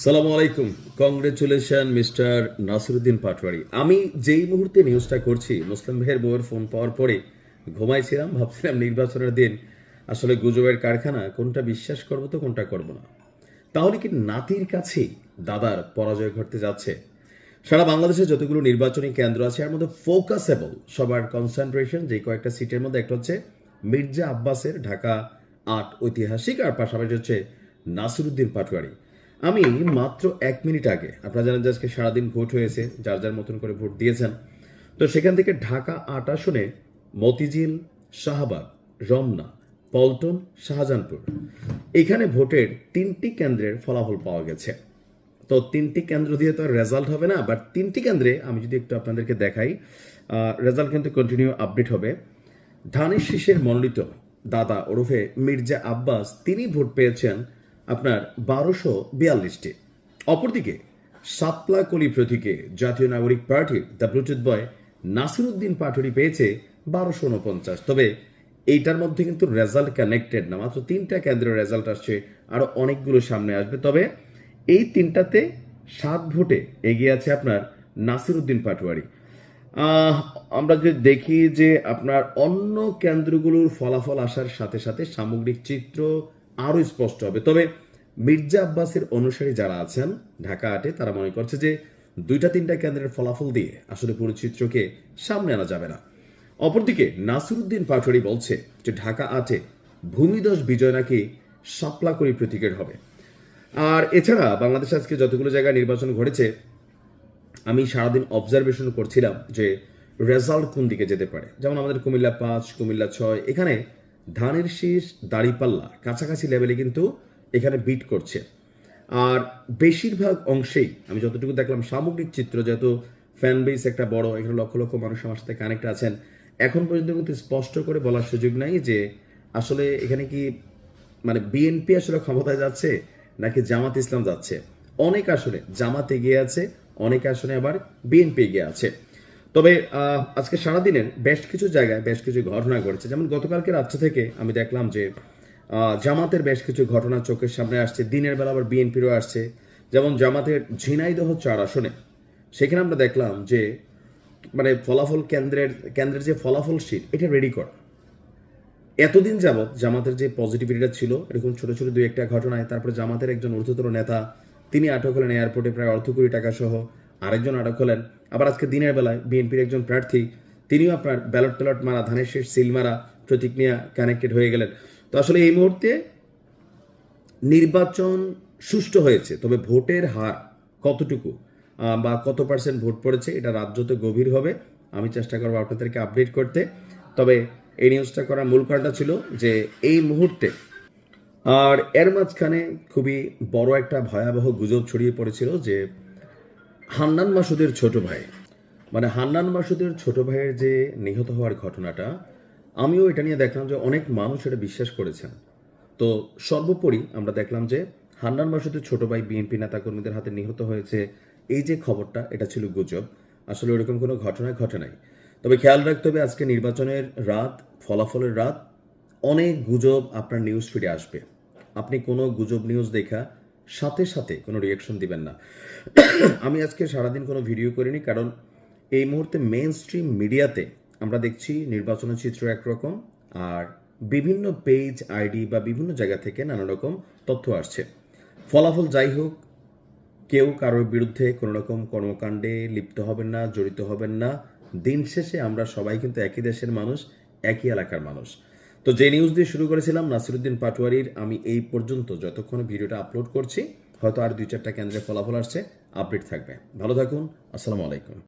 সালামু আলাইকুম। Congratulation mister Nasiruddin Patwari. আমি যেই মুহূর্তে নিউজটা করছি, মুসলিম ভাইয়ের বউয়ের ফোন পাওয়ার পরে ঘুমাইছিলাম, ভাবছিলাম নির্বাচনের দিন আসলে গুজবের কারখানা, কোনটা বিশ্বাস করবো তো কোনটা করবো না। তাহলে কি নাতির কাছেই দাদার পরাজয় ঘটতে যাচ্ছে? সারা বাংলাদেশে যতগুলো নির্বাচনী কেন্দ্র আছে এর মধ্যে ফোকাসেবল সবার কনসেন্ট্রেশন যে কয়েকটা সিটের মধ্যে একটা হচ্ছে মির্জা আব্বাসের ঢাকা ৮ ঐতিহাসিক, আর পাশাপাশি হচ্ছে নাসিরুদ্দিন পাটোয়ারি। আমি মাত্র ১ মিনিট আগে, আপনারা জানেন যে আজকে সারাদিন ভোট হয়েছে, যার যার মতন করে ভোট দিয়েছেন। তো সেখান থেকে ঢাকা ৮ আসনে মতিঝিল, শাহবাগ, রমনা, পল্টন, শাহজাহানপুর এখানে ভোটের ৩টি কেন্দ্রের ফলাফল পাওয়া গেছে। তো ৩টি কেন্দ্র দিয়ে তো আর রেজাল্ট হবে না, বাট ৩টি কেন্দ্রে আমি যদি একটু আপনাদেরকে দেখাই, রেজাল্ট কিন্তু কন্টিনিউ আপডেট হবে। ধানের শীষের মনোনীত দাদা ওরফে মির্জা আব্বাস তিনি ভোট পেয়েছেন আপনার ১২৪২টি। অপরদিকে সাতলা কলি প্রতীকে জাতীয় নাগরিক পার্টির দ্য ব্লুটুথ বয় নাসিরুদ্দিন পাটোয়ারি পেয়েছে ১২৪৯। তবে এইটার মধ্যে কিন্তু রেজাল্ট কানেক্টেড না, মাত্র ৩টা কেন্দ্রের রেজাল্ট আসছে, আরো অনেকগুলো সামনে আসবে। তবে এই ৩টাতে ৭ ভোটে এগিয়ে আছে আপনার নাসিরুদ্দিন পাটোয়ারি। আমরা যদি দেখি যে আপনার অন্য কেন্দ্রগুলোর ফলাফল আসার সাথে সাথে সামগ্রিক চিত্র আরো স্পষ্ট হবে। তবে মির্জা আব্বাসের অনুসারী যারা আছেন ঢাকা ৮-এ, তারা মনে করছে যে ২-৩টা কেন্দ্রের ফলাফল দিয়ে আসলে পুরো চিত্রকে সামনে আনা যাবে না। অপরদিকে নাসিরুদ্দিন পাটোয়ারি বলছে যে ঢাকা ৮-এ ভূমিধস বিজয় নাকি শাপলাকড়ি প্রতীকের হবে। আর এছাড়া বাংলাদেশে আজকে যতগুলো জায়গায় নির্বাচন ঘটেছে, আমি সারাদিন অবজারভেশন করছিলাম যে রেজাল্ট কোন দিকে যেতে পারে। যেমন আমাদের কুমিল্লা ৫, কুমিল্লা ৬, এখানে ধানের শীষ, দাড়িপাল্লা কাছাকাছি লেভেলে কিন্তু এখানে বিট করছে। আর বেশিরভাগ অংশেই আমি যতটুকু দেখলাম সামগ্রিক চিত্র, যেহেতু ফ্যান বেস একটা বড়, এখানে লক্ষ লক্ষ মানুষ আমার সাথে কানেক্ট আছেন, এখন পর্যন্ত কিন্তু স্পষ্ট করে বলার সুযোগ নাই যে আসলে এখানে কি মানে বিএনপি আসলে ক্ষমতায় যাচ্ছে নাকি জামাত ইসলাম যাচ্ছে। অনেক আসলে জামাত এগিয়ে আছে, অনেক আসনে আবার বিএনপি এগিয়ে আছে। তবে আজকে সারাদিনের বেশ কিছু জায়গায় বেশ কিছু ঘটনা ঘটেছে। যেমন গতকালকে রাত্রে থেকে আমি দেখলাম যে জামাতের বেশ কিছু ঘটনা চোখের সামনে আসছে, দিনের বেলা আবার বিএনপিরও আসছে। যেমন জামাতের ঝিনাইদহ ৪ আসনে সেখানে আমরা দেখলাম যে মানে ফলাফল কেন্দ্রের যে ফলাফল শিট এটা রেডি করা। এতদিন যাবৎ জামাতের যে পজিটিভিটিটা ছিল, এরকম ছোট ছোট ২-১টা ঘটনায় তারপরে জামাতের একজন ঊর্ধ্বতন নেতা তিনি আটক হলেন এয়ারপোর্টে প্রায় অর্ধ কোটি টাকা সহ, আরেকজন আটক হলেন। আবার আজকে দিনের বেলায় বিএনপির একজন প্রার্থী তিনিও আপনার ব্যালট ট্যালট মারা, ধানের শেষ সিল মারা প্রতীক নিয়ে কানেক্টেড হয়ে গেলেন। তো আসলে এই মুহূর্তে নির্বাচন সুষ্ঠু হয়েছে, তবে ভোটের হার কতটুকু বা কত পার্সেন্ট ভোট পড়েছে এটা রাজ্যতে গভীর হবে। আমি চেষ্টা করবো আপনাদেরকে আপডেট করতে। তবে এই নিউজটা করার মূল কারণটা ছিল যে এই মুহূর্তে আর এর মাঝখানে খুবই বড় একটা ভয়াবহ গুজব ছড়িয়ে পড়েছিল যে হান্নান মাসুদের ছোট ভাই, মানে হান্নান মাসুদের ছোট ভাইয়ের যে নিহত হওয়ার ঘটনাটা, আমিও এটা নিয়ে দেখলাম যে অনেক মানুষ এটা বিশ্বাস করেছেন। তো সর্বোপরি আমরা দেখলাম যে হান্নান মাসুদের ছোট ভাই বিএনপি নেতাকর্মীদের হাতে নিহত হয়েছে, এই যে খবরটা এটা ছিল গুজব, আসলে ওরকম কোনো ঘটনা ঘটে নাই। তবে খেয়াল রাখতে হবে আজকে নির্বাচনের রাত, ফলাফলের রাত, অনেক গুজব আপনার নিউজ ফিডে আসবে। আপনি কোনো গুজব নিউজ দেখা সাথে সাথে কোনো রিয়াকশন দিবেন না। আমি আজকে সারাদিন কোনো ভিডিও করিনি, কারণ এই মুহূর্তে মেইন স্ট্রিম মিডিয়াতে আমরা দেখছি নির্বাচনের চিত্র একরকম, আর বিভিন্ন পেজ, আইডি বা বিভিন্ন জায়গা থেকে নানা রকম তথ্য আসছে। ফলাফল যাই হোক, কেউ কারোর বিরুদ্ধে কোনো রকম কর্মকাণ্ডে লিপ্ত হবেন না, জড়িত হবেন না। দিন শেষে আমরা সবাই কিন্তু একই দেশের মানুষ, একই এলাকার মানুষ। তো যে নিউজ দিয়ে শুরু করেছিলাম নাসিরুদ্দিন পাটোয়ারির, আমি এই পর্যন্ত যতক্ষণ ভিডিওটা আপলোড করছি হয়তো আর ২-৪টা কেন্দ্রে ফলাফল আসছে, আপডেট থাকবে। ভালো থাকুন, আসসালামু আলাইকুম।